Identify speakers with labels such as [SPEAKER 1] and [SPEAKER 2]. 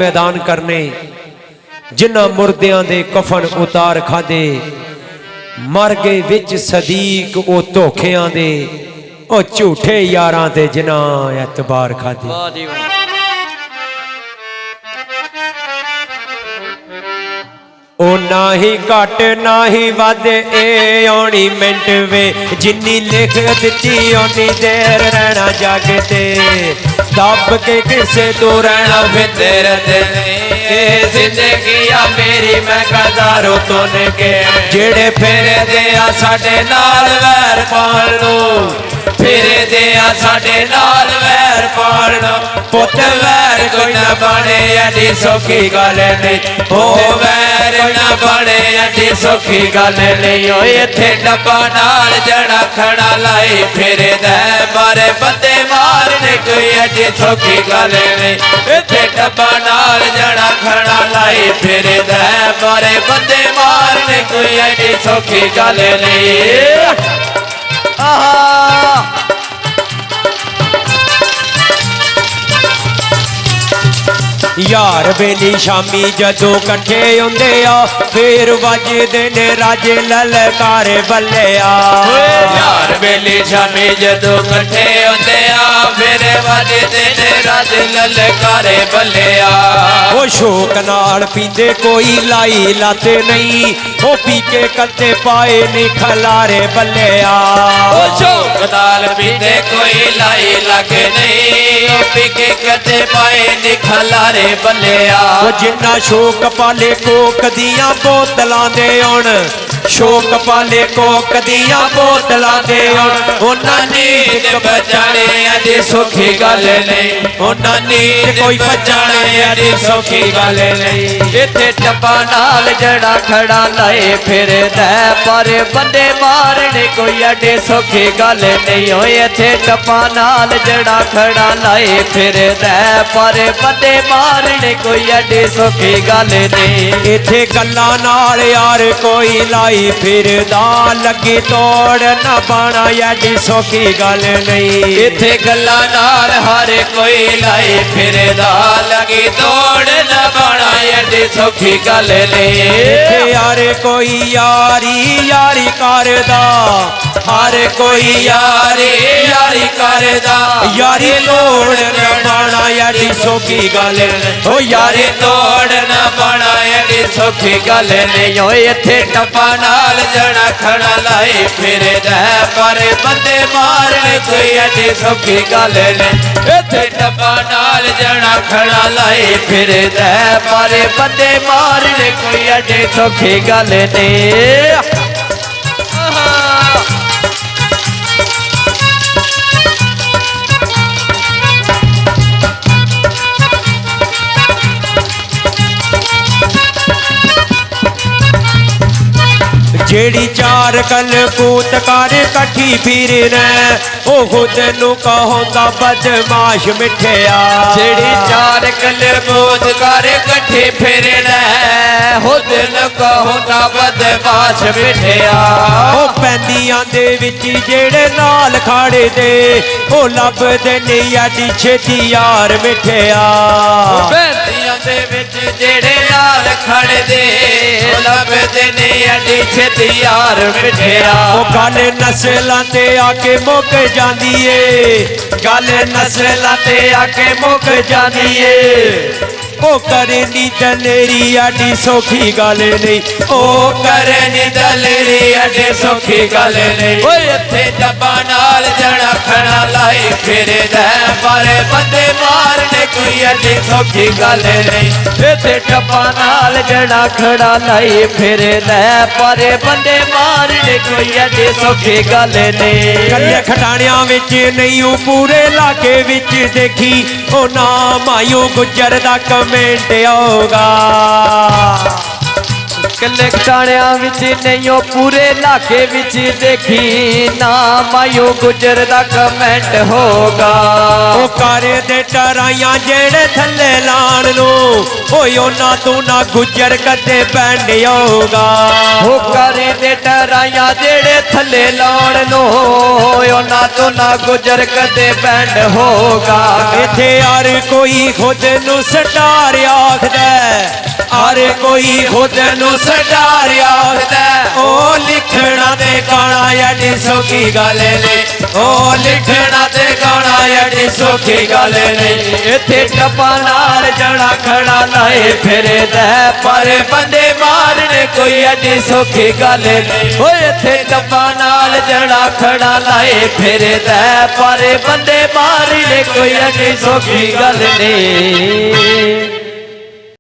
[SPEAKER 1] मैदान करने जिन्हां मुर्दियां दे कफन उतार खादे मर गए विच सदीक ओ धोखियां दे ओ झूठे यारां ते जिन्हां एतबार खादे। ओ ना ही घट ना ही वध ए आनी मिंट वे जिन्नी लिख दिती ओनी देर रहना जग ते दब के किसे तो रहना फिर जिंदगी आ मेरी मैं गजारो तुन के जेड़े फेरे दे आ साडे नाल वैर पाल लो फेरे दे आ साडे नाल वैर पाल लो पुत वैर कोई ना बने एडी सौखी गल नहीं हो वैर ना बने एडी सौखी गल नहीं ओ इत्थे डब्बा नाल जड़ा खड़ा लाई फेरे दे मारे बंदे मारने कोई एडी सौखी गल नहीं इत्थे डब्बा नाल जड़ा खड़ा लाई फेरे दे मारे बंदे मारने कोई एडी सौखी गल नहीं। यार बेली शामी जदों कट्ठे होंदे आ फिर वजदे ने राजे ललकारे बल्ले आ यार बेली शामी जदों कट्ठे होंदे आ फिर वजदे ने राजे ललकारे बल्ले आ ओ शौक नाल पींदे कोई लाई लाते नहीं ओ पी के कत्ते पाए नी खलारे बल्ले आ ओ शौक नाल पींदे कोई लाई लागे नहीं ओ पी के कत्ते पाए नी खलारे बल्लिया जिन्ना शौक पाले कोक दियां बोतलां दे हुण शौक पाले कोक दियां बोतलां दे हुण उन्हां नीत बचाने अजे सौखी गल नहीं उन्हां नीत कोई बचाने अजे सौखी गल नहीं इत्थे टप्पा नाल जड़ा खड़ा लाए फिरदा पर बंदे मारने कोई अजे सौखी गल नहीं होए इत्थे टप्पा नाल जड़ा खड़ा लाए फिरदा पर बंदे मारने कोई अजे सौखी गल नहीं इत्थे गल्लां नाल यार कोई लाई फिरदा लगी तोड़ न पाना एडी सौखी गल नहीं इत्थे गल्लां नाल हर कोई लाई फिरदा लगी तोड़ न पाना एडी सौखी गल नहीं इत्थे यार कोई यारी यारी करदा हर कोई यारी यारी करदा यारी तोड़ न पाना एडी सौखी गल ओ यारी तोड़ न पाना एडी सौखी गल नहीं ओ इत्थे टप्पा नाल जड़ा खड़ा लाई फिरदा पर बंदे मारने कोई एडी सौखी गल नहीं इत्थे टप्पा नाल जड़ा खड़ा लाई फिरदा पर बंदे मारने कोई एडी सौखी गल नहीं। जेड़ी चार कल कूत कर कट्ठी फिरना ओ खुद नू कहंदा बदमाश मिठिया जेड़ी चार कल कूत कर कट्ठी फिरना खुद नू कहंदा बदमाश मिठिया ओ पैंदियां दे विच जेड़े नाल खड़े दे ओ लभदे नहीं एडी छेती यार मिठिया पैंदियां दे विच जेड़े नाल खड़े दे ओ लभदे नहीं एडी छेती यार मिठिया ओ गल नस्लां ते आके मुक जांदी ए गल नस्लां ते आके मुक जांदी ए ओ करनी दलेरी एडी सौखी गल नहीं ओ करनी दलेरी एडी सौखी गल नहीं ओ इत्थे डब्बा नाल जड़ा खड़ा लाई फिरदा पर बंदे मारने कोई एडी सौखी गल नहीं इत्थे डब्बा नाल जड़ा खड़ा लाई फिरदा पर बंदे मारने कोई एडी सौखी गल नहीं कल्ले खटाणियां विच नहीं पूरे इलाके विच देखी ओ नाम आयू गुजर दा कमेंट आऊगा
[SPEAKER 2] ਕੱਲੇ ਟਾਣਿਆਂ ਵਿੱਚ ਨਹੀਂ ਉਹ ਪੂਰੇ ਇਲਾਕੇ ਵਿੱਚ ਦੇਖੀ ਨਾ ਮਾਇਓ ਗੁਜਰ ਦਾ ਕਮੈਂਟ ਹੋਗਾ
[SPEAKER 1] ਉਹ ਕਰ ਦੇ ਟਰਾਈਆਂ ਜਿਹੜੇ ਥੱਲੇ ਲਾਣ ਨੂੰ ਓਏ ਉਹਨਾਂ ਤੋਂ ਨਾ ਗੁੱਜਰ ਕਦੇ ਪੈਂਡ ਆਊਗਾ
[SPEAKER 2] ਉਹ ਕਰੇ ਦੇ ਟਰਾਈਆਂ ਜਿਹੜੇ ਥੱਲੇ ਲਾਉਣ ਨੂੰ ਉਹਨਾਂ ਤੋਂ ਨਾ ਗੁਜਰ ਕਦੇ ਬੈਂਡ ਹੋਗਾ
[SPEAKER 1] ਇੱਥੇ ਹਰ ਕੋਈ ਖੁਦ ਨੂੰ ਸਟਾਰ ਆਖਦਾ ਹਰ ਕੋਈ ਖੁਦ ਨੂੰ ਸਟਾਰ ਆਖਦਾ ਉਹ ਲਿਖਣਾ ਤੇ ਗਾਣਾ ਐਡੀ ਸੌਖੀ ਗੱਲ ਨਹੀਂ ਉਹ ਲਿਖਣਾ ਤੇ ਗਾਣਾ ਐਡੀ ਸੌਖੀ ਗੱਲ ਨਹੀਂ
[SPEAKER 2] ਇੱਥੇ ਟੱਪਾ ਨਾਲ ਜਣਾ ਖੜਾ ਲਾਏ ਫਿਰਦਾ ਪਰ ਬੰਦੇ ਮਾਰਨੇ ਕੋਈ ਐਡੀ ਸੌਖੀ ਗੱਲ ਨਹੀਂ ਓਏ ਇੱਥੇ ਟੱਪਾ ਨਾਲ ਜਣਾ ਖੜਾ ਲਾਏ ਫਿਰਦਾ ਪਰ ਬੰਦੇ ਮਾਰਨੇ ਕੋਈ ਐਡੀ ਸੌਖੀ ਗੱਲ ਨਹੀਂ